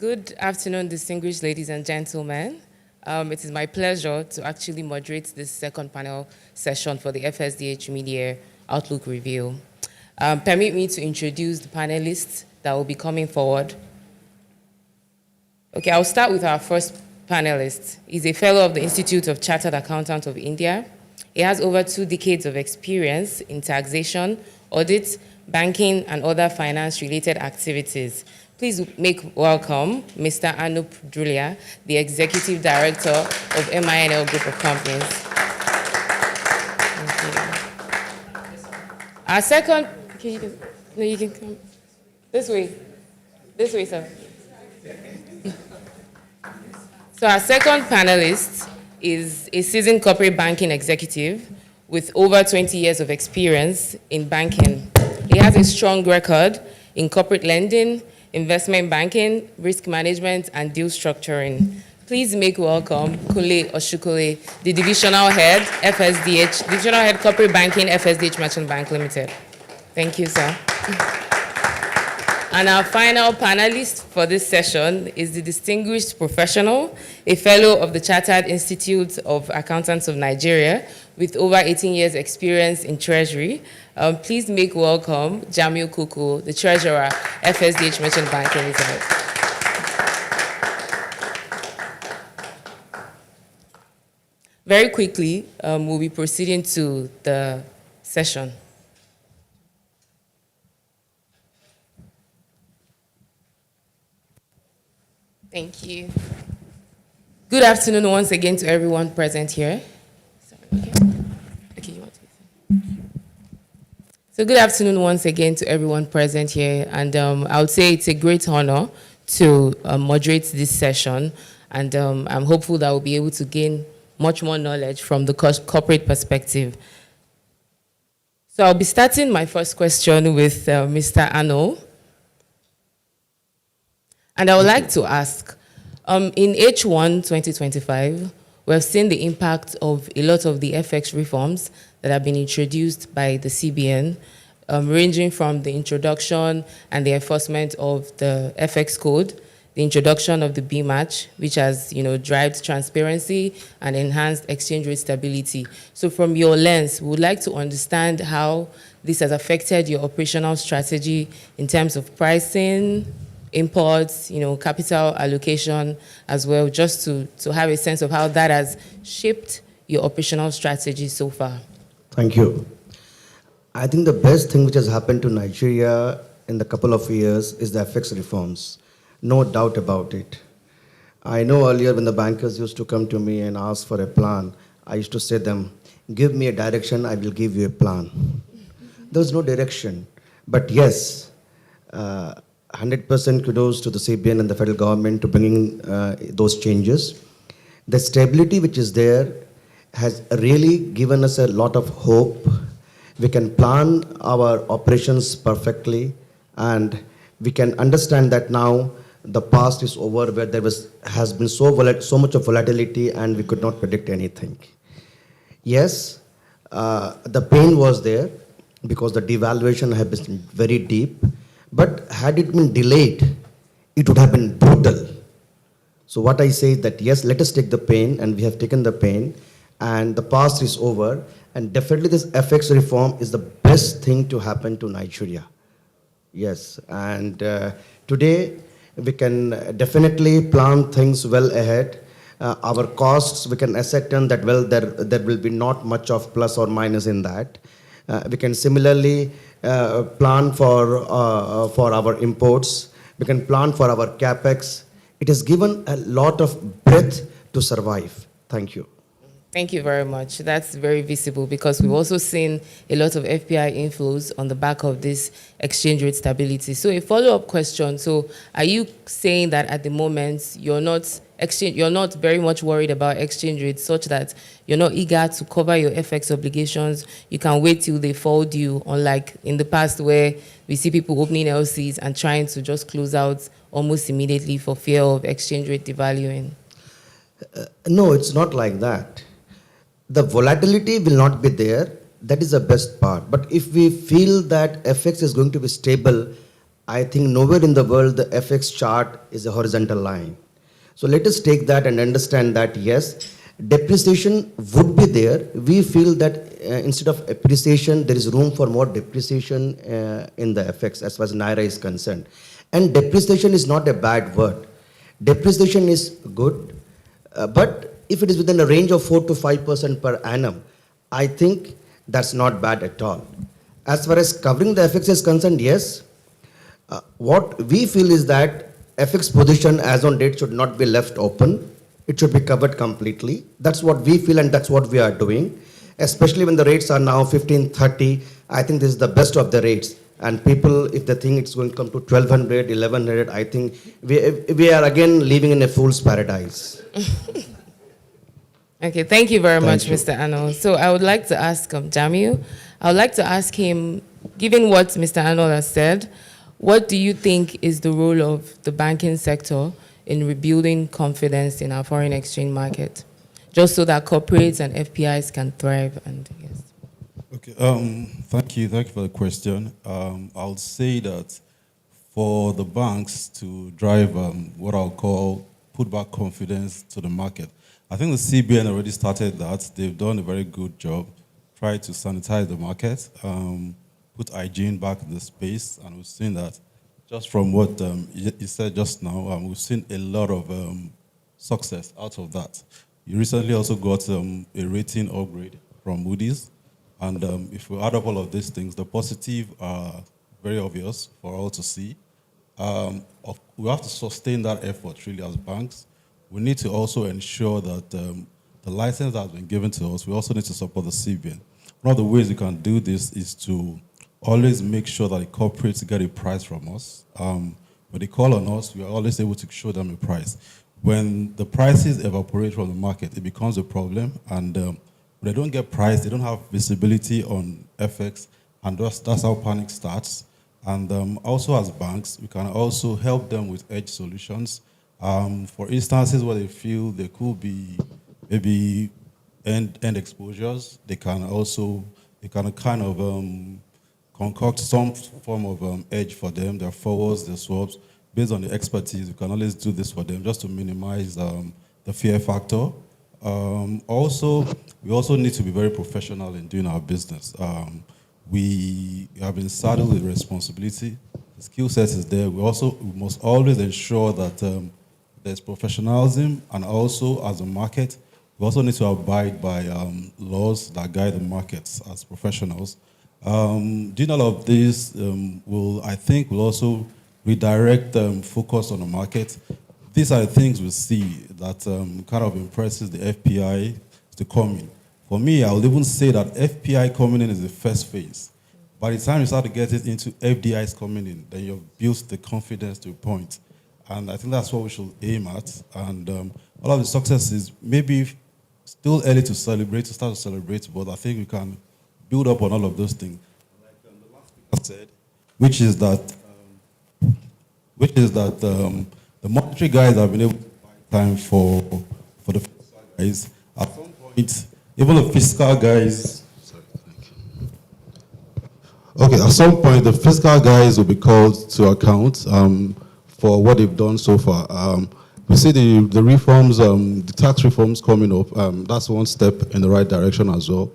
Good afternoon, distinguished ladies and gentlemen. It is my pleasure to actually moderate this second panel session for the FSDH Media Outlook Review. Permit me to introduce the panelists that will be coming forward. Okay, I'll start with our first panelist. He's a fellow of the Institute of Chartered Accountants of India. He has over 2 decades of experience in taxation, audit, banking, and other finance-related activities. Please make welcome Mr. Anup Drolia, the Executive Director of MINL Group of Companies. Thank you. Our second, you can come. This way, sir. So our second panelist is a seasoned corporate banking executive with over 20 years of experience in banking. He has a strong record in corporate lending, investment banking, risk management, and deal structuring. Please make welcome Kunle Oshukole, the Divisional Head, FSDH, Divisional Head Corporate Banking, FSDH Merchant Bank Limited. Thank you, sir. And our final panelist for this session is the distinguished professional, a fellow of the Chartered Institute of Accountants of Nigeria with over 18 years experience in treasury. Please make welcome Jamil Kuku, the treasurer, FSDH Merchant Bank Limited. Very quickly, we'll be proceeding to the session. Thank you. Good afternoon once again to everyone present here. So good afternoon once again to everyone present here, and I would say it's a great honor to moderate this session, and I'm hopeful that we'll be able to gain much more knowledge from the corporate perspective. So I'll be starting my first question with Mr. Arno. And I would like to ask, in H1 2025, we have seen the impact of a lot of the FX reforms that have been introduced by the CBN, ranging from the introduction and the enforcement of the FX code, the introduction of the B-match, which has, driven transparency and enhanced exchange rate stability. So from your lens, we would like to understand how this has affected your operational strategy in terms of pricing, imports, capital allocation as well, just to have a sense of how that has shaped your operational strategy so far. Thank you. I think the best thing which has happened to Nigeria in the couple of years is the FX reforms. No doubt about it. I know earlier when the bankers used to come to me and ask for a plan, I used to say to them, give me a direction, I will give you a plan. There was no direction. But yes, 100% kudos to the CBN and the federal government to bringing those changes. The stability which is there has really given us a lot of hope. We can plan our operations perfectly, and we can understand that now the past is over, where there has been so much of volatility and we could not predict anything. Yes, the pain was there because the devaluation has been very deep. But had it been delayed, it would have been brutal. So what I say is that, yes, let us take the pain, and we have taken the pain, and the past is over, and definitely this FX reform is the best thing to happen to Nigeria. Yes, and today we can definitely plan things well ahead. Our costs, we can ascertain that, well, there will be not much of plus or minus in that. We can similarly plan for our imports. We can plan for our CAPEX. It has given a lot of breadth to survive. Thank you. Thank you very much. That's very visible because we've also seen a lot of FPI inflows on the back of this exchange rate stability. So a follow-up question. So are you saying that at the moment you're not very much worried about exchange rates such that you're not eager to cover your FX obligations? You can wait till they fall due, unlike in the past where we see people opening LCs and trying to just close out almost immediately for fear of exchange rate devaluing? No, it's not like that. The volatility will not be there. That is the best part. But if we feel that FX is going to be stable, I think nowhere in the world the FX chart is a horizontal line. So let us take that and understand that yes, depreciation would be there. We feel that instead of appreciation, there is room for more depreciation in the FX as far as Naira is concerned. And depreciation is not a bad word. Depreciation is good, but if it is within a range of 4 to 5% per annum, I think that's not bad at all. As far as covering the FX is concerned, yes, what we feel is that FX position as on date should not be left open. It should be covered completely. That's what we feel and that's what we are doing. Especially when the rates are now 1530, I think this is the best of the rates. And people, if they think it's going to come to 1200, 1100, I think we are again living in a fool's paradise. Okay, thank you very much, you. Mr. Arnold. So I would like to ask Jamil, I would like to ask him, given what Mr. Arnold has said, what do you think is the role of the banking sector in rebuilding confidence in our foreign exchange market, just so that corporates and FPIs can thrive? And yes. Okay, thank you for the question. I'll say that for the banks to drive what I'll call put back confidence to the market, I think the CBN already started that. They've done a very good job, tried to sanitize the market, put hygiene back in the space, and we've seen that just from what you said just now, we've seen a lot of success out of that. You recently also got a rating upgrade from Moody's, and if we add up all of these things, the positive are very obvious for all to see. We have to sustain that effort really as banks. We need to also ensure that the license that has been given to us, we also need to support the CBN. One of the ways we can do this is to always make sure that the corporates get a price from us. When they call on us, we are always able to show them a price. When the prices evaporate from the market, it becomes a problem. And when they don't get price, they don't have visibility on FX, and that's how panic starts. And also as banks, we can also help them with edge solutions. For instances where they feel there could be maybe end exposures, they can kind of concoct some form of edge for them, their forwards, their swaps. Based on the expertise, we can always do this for them just to minimize the fear factor. Also, we also need to be very professional in doing our business. We have been saddled with responsibility. The skill set is there. We must always ensure that there's professionalism, and also as a market, we also need to abide by laws that guide the markets as professionals. Doing all of this will also redirect focus on the market. These are the things we see that kind of impresses the FPI to come in. For me, I would even say that FPI coming in is the first phase. By the time you start to get it into FDIs coming in, then you've built the confidence to a point. And I think that's what we should aim at. And all of the successes, maybe still early to start to celebrate, but I think we can build up on all of those things. Like the last speaker said, which is that the monetary guys have been able to buy time for the fiscal guys. At some point, even the fiscal guys. Okay, at some point, the fiscal guys will be called to account for what they've done so far. We see the reforms, the tax reforms coming up. That's one step in the right direction as well.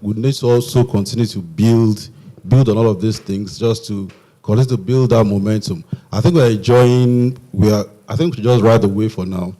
We need to also continue to build on all of these things, just to continue to build that momentum. I think I think we should just ride the wave for now.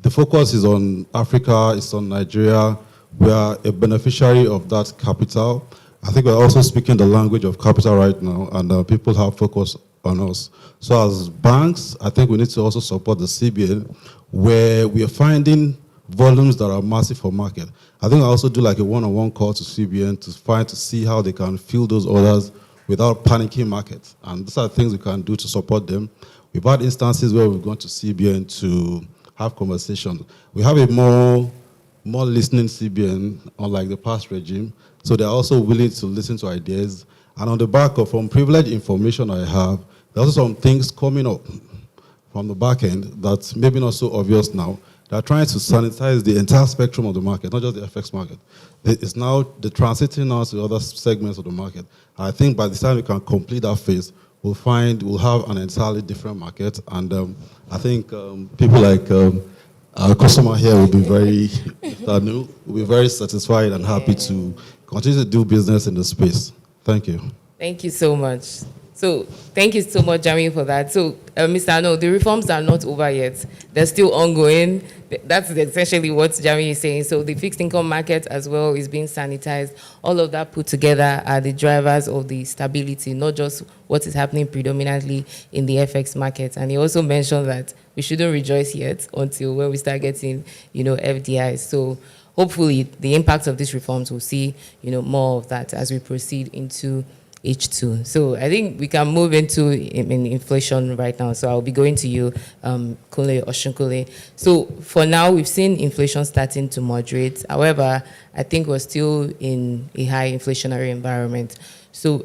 The focus is on Africa, it's on Nigeria. We are a beneficiary of that capital. I think we're also speaking the language of capital right now, and people have focus on us. So as banks, I think we need to also support the CBN, where we are finding volumes that are massive for market. I think I also do like a one-on-one call to CBN to see how they can fill those orders without panicking markets. And these are things we can do to support them. We've had instances where we've gone to CBN to have conversations. We have a more listening CBN, unlike the past regime. So they're also willing to listen to ideas. And on the back of from privileged information I have, there's also some things coming up from the back end that's maybe not so obvious now. They're trying to sanitize the entire spectrum of the market, not just the FX market. It's now the transiting now to other segments of the market. I think by the time we can complete that phase, we'll have an entirely different market. And I think people like our customer here will be very, Mr. Anu, will be very satisfied and happy to continue to do business in the space. Thank you. Thank you so much. So thank you so much, Jami, for that. So, Mr. Ano, the reforms are not over yet. They're still ongoing. That's essentially what Jami is saying. So the fixed income market as well is being sanitized. All of that put together are the drivers of the stability, not just what is happening predominantly in the FX market. And he also mentioned that we shouldn't rejoice yet until when we start getting, FDIs. So hopefully the impact of these reforms will see, more of that as we proceed into H2. So I think we can move into inflation right now. So I'll be going to you, Kunle Oshunkule. So for now, we've seen inflation starting to moderate. However, I think we're still in a high inflationary environment. So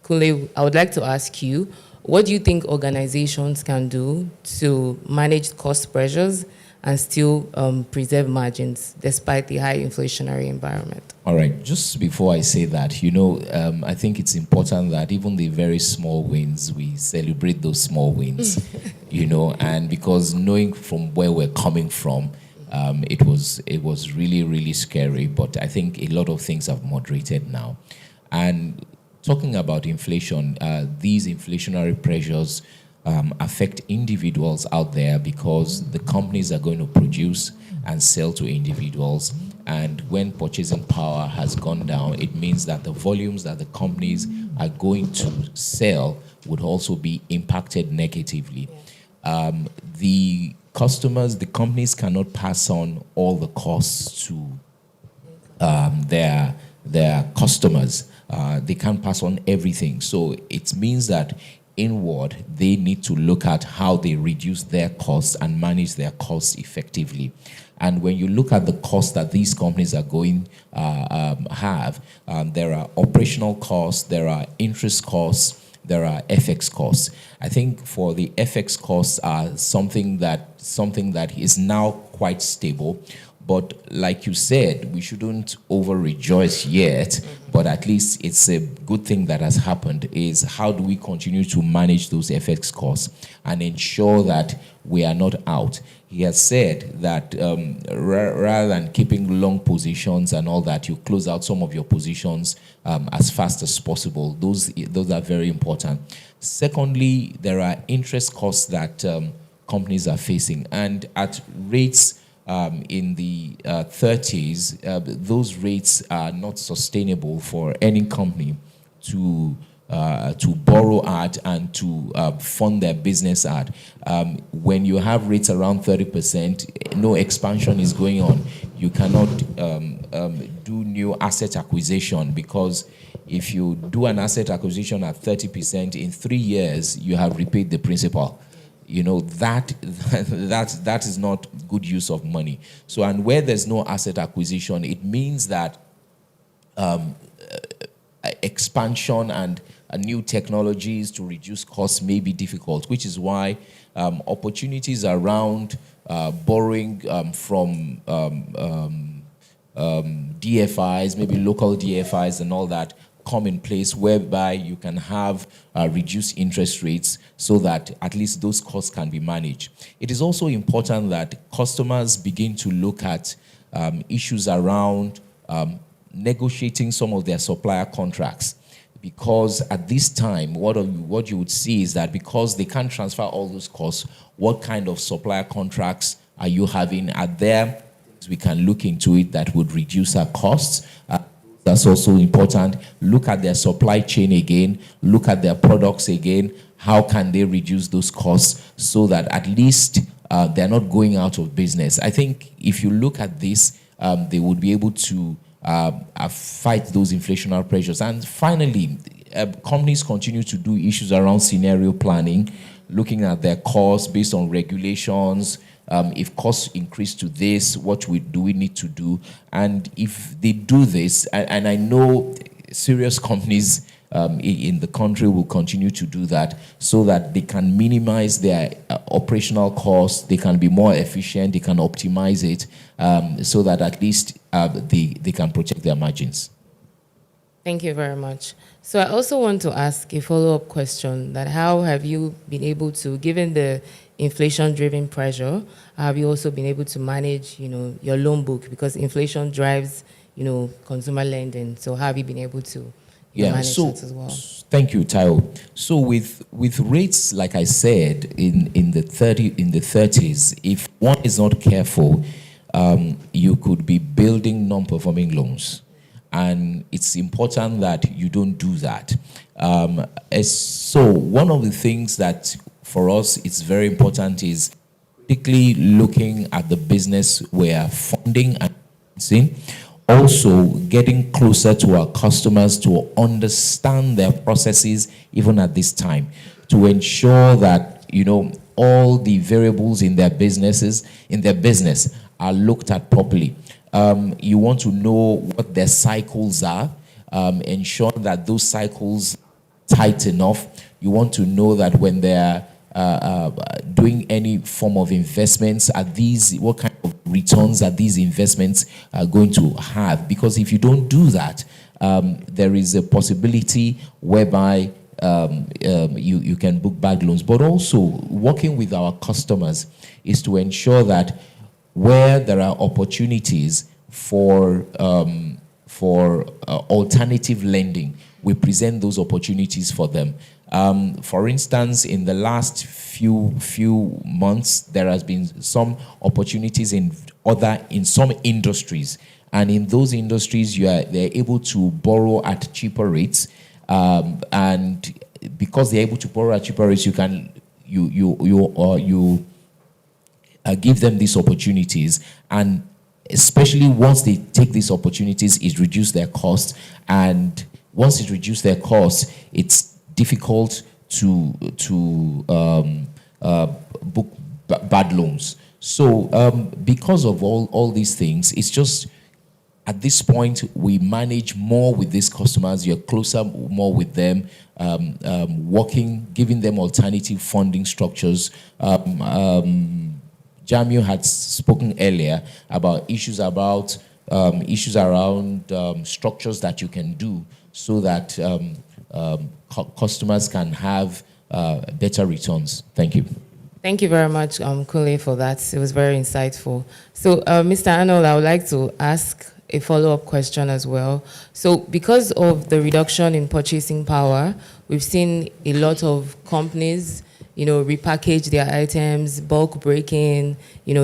Kunle, I would like to ask you, what do you think organizations can do to manage cost pressures and still preserve margins despite the high inflationary environment? All right, just before I say that, I think it's important that even the very small wins, we celebrate those small wins, and because knowing from where we're coming from, it was really, really scary, but I think a lot of things have moderated now. And talking about inflation, these inflationary pressures affect individuals out there because the companies are going to produce and sell to individuals. And when purchasing power has gone down, it means that the volumes that the companies are going to sell would also be impacted negatively. The companies cannot pass on all the costs to their customers. They can't pass on everything. So it means that inward, they need to look at how they reduce their costs and manage their costs effectively. And when you look at the costs that these companies are going have, there are operational costs, there are interest costs, there are FX costs. I think for the FX costs are something that is now quite stable. But like you said, we shouldn't over-rejoice yet, but at least it's a good thing that has happened is how do we continue to manage those FX costs and ensure that we are not out. He has said that rather than keeping long positions and all that, you close out some of your positions as fast as possible. Those are very important. Secondly, there are interest costs that companies are facing, and at rates in the 30s, those rates are not sustainable for any company to borrow at and to fund their at. When you have rates around 30%, no expansion is going on. You cannot do new asset acquisition because if you do an asset acquisition at 30%, in 3 years, you have repaid the principal. That is not good use of money. So, and where there's no asset acquisition, it means that expansion and new technologies to reduce costs may be difficult, which is why opportunities around borrowing from DFIs, maybe local DFIs and all that, come in place whereby you can have reduced interest rates so that at least those costs can be managed. It is also important that customers begin to look at issues around negotiating some of their supplier contracts, because at this time, what you would see is that because they can't transfer all those costs, what kind of supplier contracts are you having? Are there things we can look into it that would reduce our costs? That's also important. Look at their supply chain again. Look at their products again. How can they reduce those costs so that at least they're not going out of business? I think if you look at this, they would be able to fight those inflationary pressures. And finally, companies continue to do issues around scenario planning, looking at their costs based on regulations. If costs increase to this, what do we need to do? And if they do this, and I know serious companies in the country will continue to do that so that they can minimize their operational costs, they can be more efficient, they can optimize it so that at least they can protect their margins. Thank you very much. So I also want to ask a follow-up question that how have you been able to, given the inflation-driven pressure, have you also been able to manage, your loan book? Because inflation drives, consumer lending. So how have you been able to manage So that as well? thank you, Tayo. So with rates, like I said, in the 30s, if one is not careful, you could be building non-performing loans. And it's important that you don't do that. So one of the things that for us it's very important is critically looking at the business we're funding and financing. Also getting closer to our customers to understand their processes even at this time, to ensure that all the variables in their business are looked at properly. You want to know what their cycles are, ensure that those cycles tight enough. You want to know that when they're doing any form of investments, what kind of returns are these investments going to have? Because if you don't do that, there is a possibility whereby you can book bad loans. But also working with our customers is to ensure that where there are opportunities for alternative lending, we present those opportunities for them. For instance, in the last few months, there has been some opportunities in some industries, and in those industries, they're able to borrow at cheaper rates, and because they're able to borrow at cheaper rates, you give them these opportunities, and especially once they take these opportunities, it reduces their costs, and once it reduces their costs, it's difficult to book bad loans. So because of all these things, it's just at this point we manage more with these customers. You're closer more with them, working, giving them alternative funding structures. Jamio had spoken earlier about issues around structures that you can do so that customers can have better returns. Thank you. Thank you very much, Kunle, for that. It was very insightful. So, Mr. Arnold, I would like to ask a follow-up question as well. So, because of the reduction in purchasing power, we've seen a lot of companies, repackage their items, bulk breaking,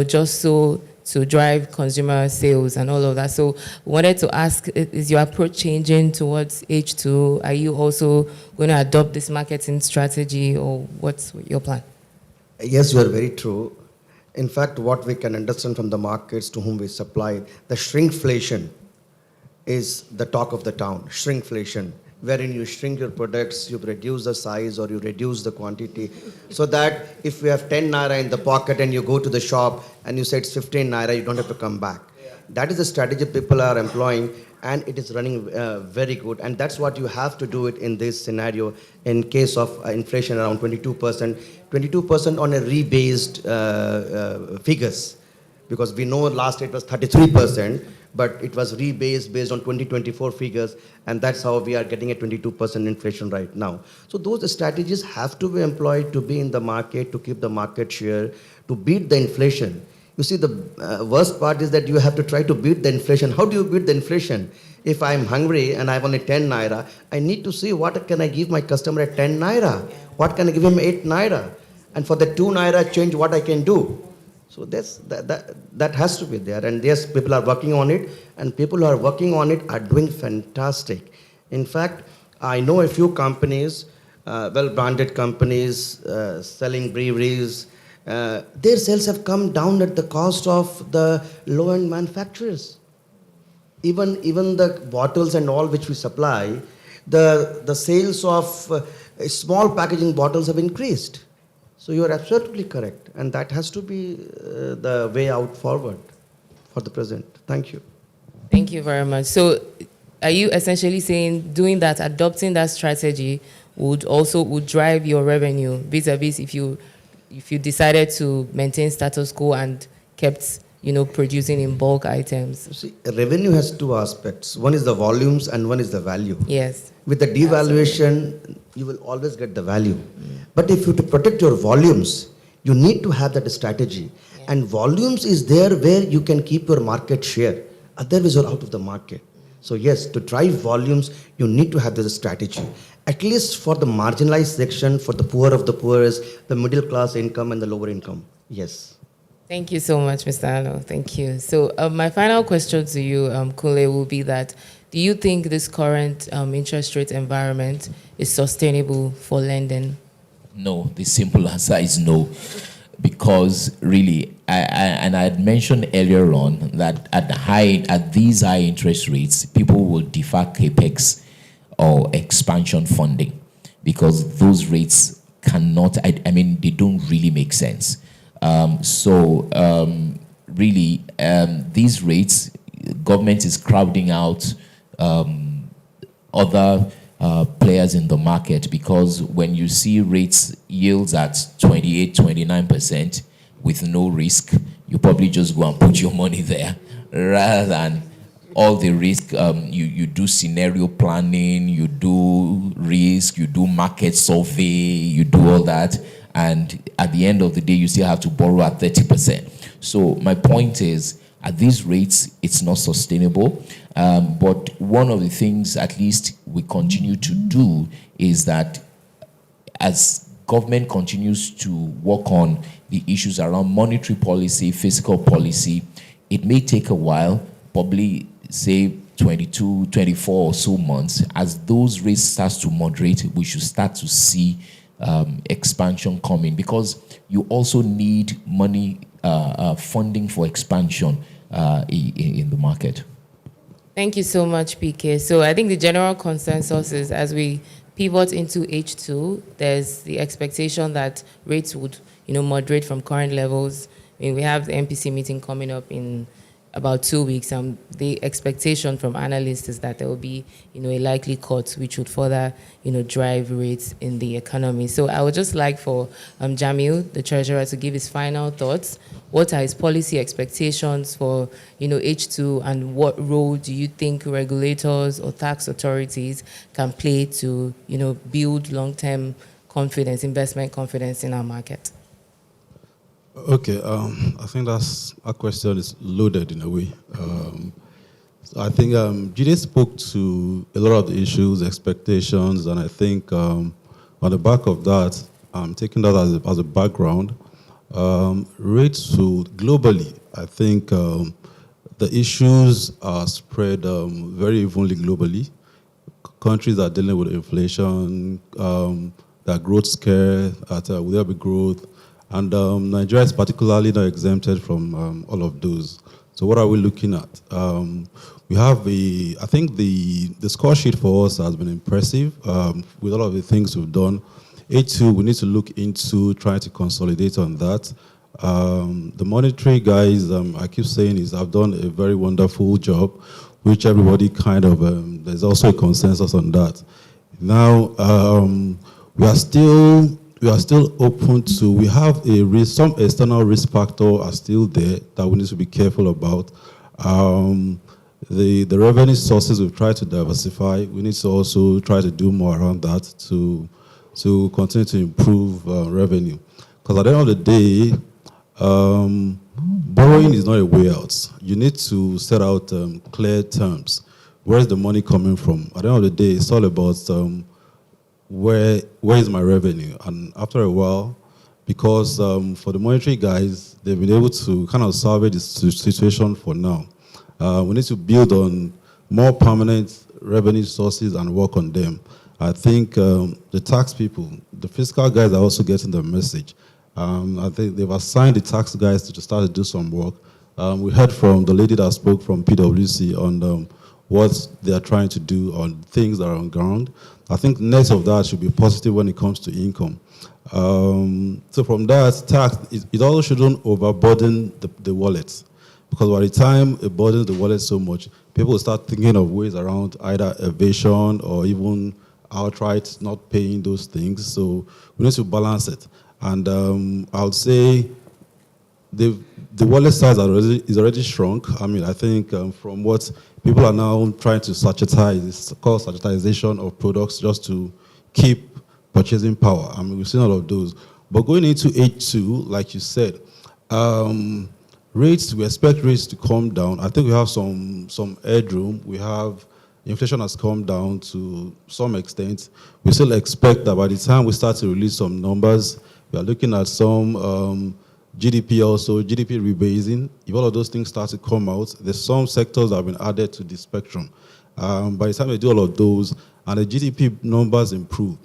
just so to drive consumer sales and all of that. So wanted to ask, is your approach changing towards H2? Are you also going to adopt this marketing strategy, or what's your plan? Yes, you are very true. In fact, what we can understand from the markets to whom we supply, the shrinkflation is the talk of the town. Shrinkflation, wherein you shrink your products, you reduce the size or you reduce the quantity, so that if you have 10 naira in the pocket and you go to the shop and you say it's 15 naira, you don't have to come back. That is the strategy people are employing, and it is running very good. And that's what you have to do it in this scenario. In case of inflation around 22%, 22% on a rebased figures, because we know last year it was 33%, but it was rebased based on 2024 figures, and that's how we are getting a 22% inflation right now. So those strategies have to be employed to be in the market, to keep the market share, to beat the inflation. You see, the worst part is that you have to try to beat the inflation. How do you beat the inflation? If I'm hungry and I have only 10 naira, I need to see what can I give my customer at 10 naira? What can I give him 8 naira? And for the 2 naira change, what I can do? So that has to be there. And yes, people are working on it, and people who are working on it are doing fantastic. In fact, I know a few companies, well-branded companies, selling breweries. Their sales have come down at the cost of the low-end manufacturers. Even the bottles and all which we supply, the sales of small packaging bottles have increased. So you are absolutely correct, and that has to be the way out forward for the present. Thank you. Thank you very much. So are you essentially saying doing that, adopting that strategy would drive your revenue vis-a-vis if you decided to maintain status quo and kept producing in bulk items? See, revenue has two aspects. One is the volumes and one is the value. Yes. With the devaluation, you will always get the value. But if you to protect your volumes, you need to have that strategy. And volumes is there where you can keep your market share. Otherwise, you're out of the market. So yes, to drive volumes, you need to have this strategy. At least for the marginalized section, for the poor of the poorest, the middle class income and the lower income. Yes. Thank you so much, Mr. Ano. Thank you. So my final question to you, Kule, will be that do you think this current interest rate environment is sustainable for lending? No, the simple answer is no. Because really, I had mentioned earlier on that at these high interest rates, people will defer CAPEX or expansion funding because those rates cannot, they don't really make sense. Really, these rates, government is crowding out other players in the market, because when you see rates yields at 28-29% with no risk, you probably just go and put your money there rather than all the risk. You do scenario planning, you do risk, you do market survey, you do all that, and at the end of the day you still have to borrow at 30%. So my point is, at these rates, it's not sustainable. But one of the things, at least, we continue to do is that as government continues to work on the issues around monetary policy, fiscal policy, it may take a while, probably say 22, 24 or so months. As those rates start to moderate, we should start to see expansion coming, because you also need money, funding for expansion in the market. Thank you so much, PK. So I think the general consensus is, as we pivot into H2, there's the expectation that rates would, moderate from current levels. We have the MPC meeting coming up in about 2 weeks, and the expectation from analysts is that there will be, a likely cut, which would further, drive rates in the economy. So I would just like for Jamil, the treasurer, to give his final thoughts. What are his policy expectations for, H2, and what role do you think regulators or tax authorities can play to, build long-term confidence, investment confidence in our market? Okay, I think that question is loaded in a way. So I think Jide spoke to a lot of the issues, expectations, and I think on the back of that, taking that as a background, rates to globally, I think the issues are spread very evenly globally. Countries are dealing with inflation, their growth scare, will there be growth? And Nigeria is particularly not exempted from all of those. So what are we looking at? We have I think the score sheet for us has been impressive with all of the things we've done. H2, we need to look into trying to consolidate on that. The monetary guys, I keep saying, have done a very wonderful job, which everybody kind of, there's also a consensus on that. Now, we are still open to, we have some external risk factors are still there that we need to be careful about. The revenue sources we've tried to diversify. We need to also try to do more around that to continue to improve revenue. Because at the end of the day, borrowing is not a way out. You need to set out clear terms. Where's the money coming from? At the end of the day, it's all about where is my revenue? And after a while, because for the monetary guys, they've been able to kind of salvage this situation for now. We need to build on more permanent revenue sources and work on them. I think the tax people, the fiscal guys are also getting the message. I think they've assigned the tax guys to start to do some work. We heard from the lady that spoke from PwC on what they are trying to do on things that are on ground. I think next of that should be positive when it comes to income. So from that, tax, it also shouldn't overburden the wallets. Because by the time it burdens the wallet so much, people will start thinking of ways around either evasion or even outright not paying those things. So we need to balance it. And I would say the wallet size is already shrunk. I mean, I think from what people are now trying to sachetize, it's called sachetization of products just to keep purchasing power. I mean, we've seen all of those. But going into H2, like you said, rates, we expect rates to come down. I think we have some headroom. We have inflation has come down to some extent. We still expect that by the time we start to release some numbers, we are looking at some GDP also, GDP rebasing. If all of those things start to come out, there's some sectors that have been added to the spectrum. By the time they do all of those and the GDP numbers improve,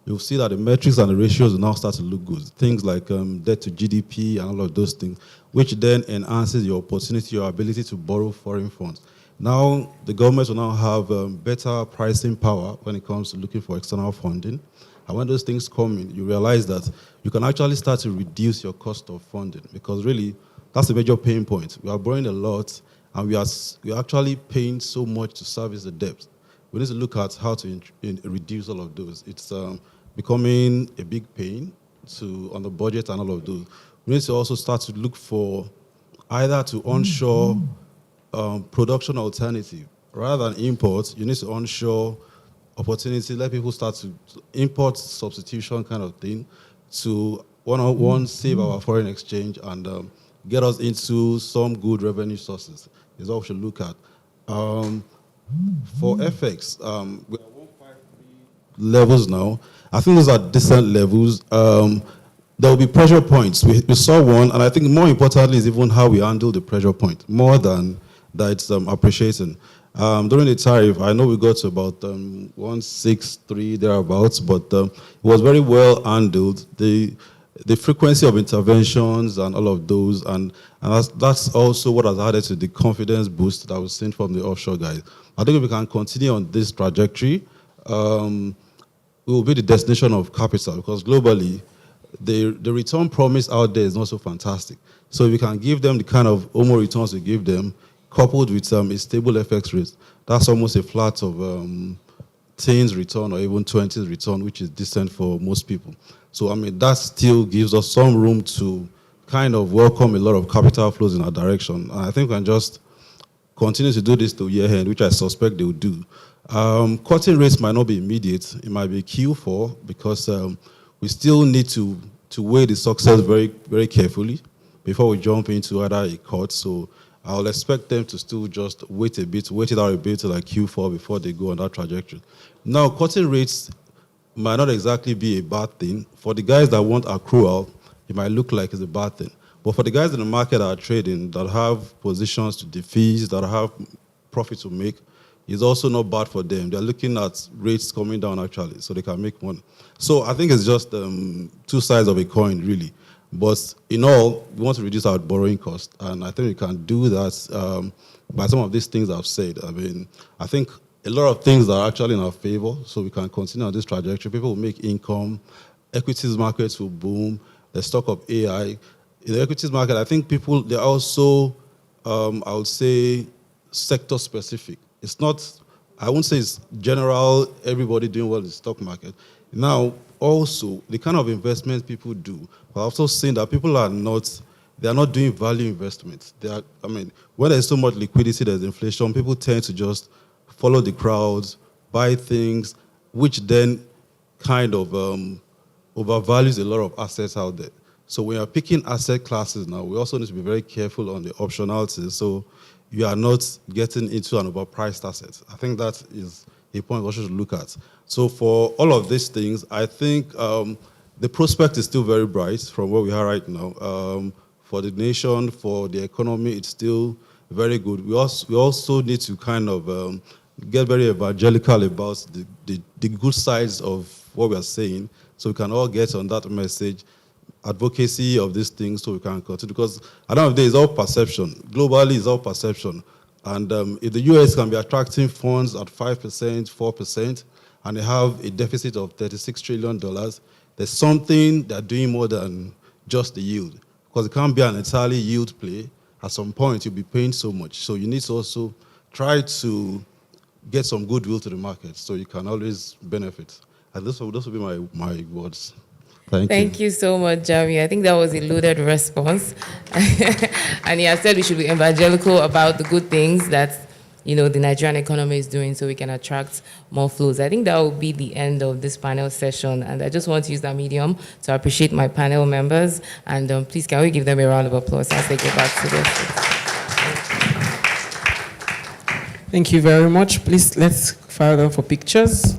you'll see that the metrics and the ratios will now start to look good. Things like debt to GDP and all of those things, which then enhances your opportunity, your ability to borrow foreign funds. Now, the government will now have better pricing power when it comes to looking for external funding. And when those things come in, you realize that you can actually start to reduce your cost of funding, because really, that's a major pain point. We are borrowing a lot, and we are actually paying so much to service the debt. We need to look at how to reduce all of those. It's becoming a big pain on the budget and all of those. We need to also start to look for either to onshore production alternative. Rather than import, you need to onshore opportunity, let people start to import substitution kind of thing to, one, save our foreign exchange and get us into some good revenue sources is what we should look at. For FX, we are 153 levels now. I think those are decent levels. There will be pressure points. We saw one, and I think more importantly is even how we handle the pressure point, more than that it's appreciating. During the tariff, I know we got to about 163 thereabouts, but it was very well handled. The frequency of interventions and all of those, and that's also what has added to the confidence boost that we've seen from the offshore guys. I think if we can continue on this trajectory, we will be the destination of capital, because globally, the return promise out there is not so fantastic. So if we can give them the kind of OMO returns we give them, coupled with a stable FX rate, that's almost a flat of teens return or even 20s return, which is decent for most people. So, I mean, that still gives us some room to kind of welcome a lot of capital flows in our direction. And I think we can just continue to do this to year end, which I suspect they will do. Cutting rates might not be immediate. It might be Q4, because we still need to weigh the success very, very carefully before we jump into either a cut. So I'll expect them to still just wait it out a bit to like Q4 before they go on that trajectory. Now, cutting rates might not exactly be a bad thing. For the guys that want accrual, it might look like it's a bad thing. But for the guys in the market that are trading, that have positions to defease, that have profit to make, it's also not bad for them. They're looking at rates coming down actually, so they can make money. So I think it's just two sides of a coin, really. But in all, we want to reduce our borrowing cost, and I think we can do that by some of these things I've said. I mean, I think a lot of things are actually in our favor, so we can continue on this trajectory. People will make income, equities markets will boom, there's talk of AI. In the equities market, I think people, they're also, I would say, sector specific. It's not, I won't say it's general, everybody doing well in the stock market. Now, also, the kind of investments people do, I've also seen that people are not doing value investments. I mean, when there's so much liquidity, there's inflation, people tend to just follow the crowds, buy things, which then kind of overvalues a lot of assets out there. So when you're picking asset classes now, we also need to be very careful on the optionalities, so you are not getting into an overpriced asset. I think that is a point we should look at. So for all of these things, I think the prospect is still very bright from where we are right now. For the nation, for the economy, it's still very good. We also need to kind of get very evangelical about the good sides of what we are saying, so we can all get on that message, advocacy of these things, so we can continue. Because at the end of the day, it's all perception. Globally, it's all perception. And if the US can be attracting funds at 5%, 4%, and they have a deficit of $36 trillion, there's something they're doing more than just the yield. Because it can't be an entirely yield play. At some point, you'll be paying so much. So you need to also try to get some goodwill to the market so you can always benefit. And those will be my words. Thank you so much, Jami. I think that was a loaded response. And he has said we should be evangelical about the good things that, the Nigerian economy is doing so we can attract more flows. I think that will be the end of this panel session. And I just want to use that medium to appreciate my panel members. And please, can we give them a round of applause as they go back to their seats? Thank you very much. Please, let's file them for pictures.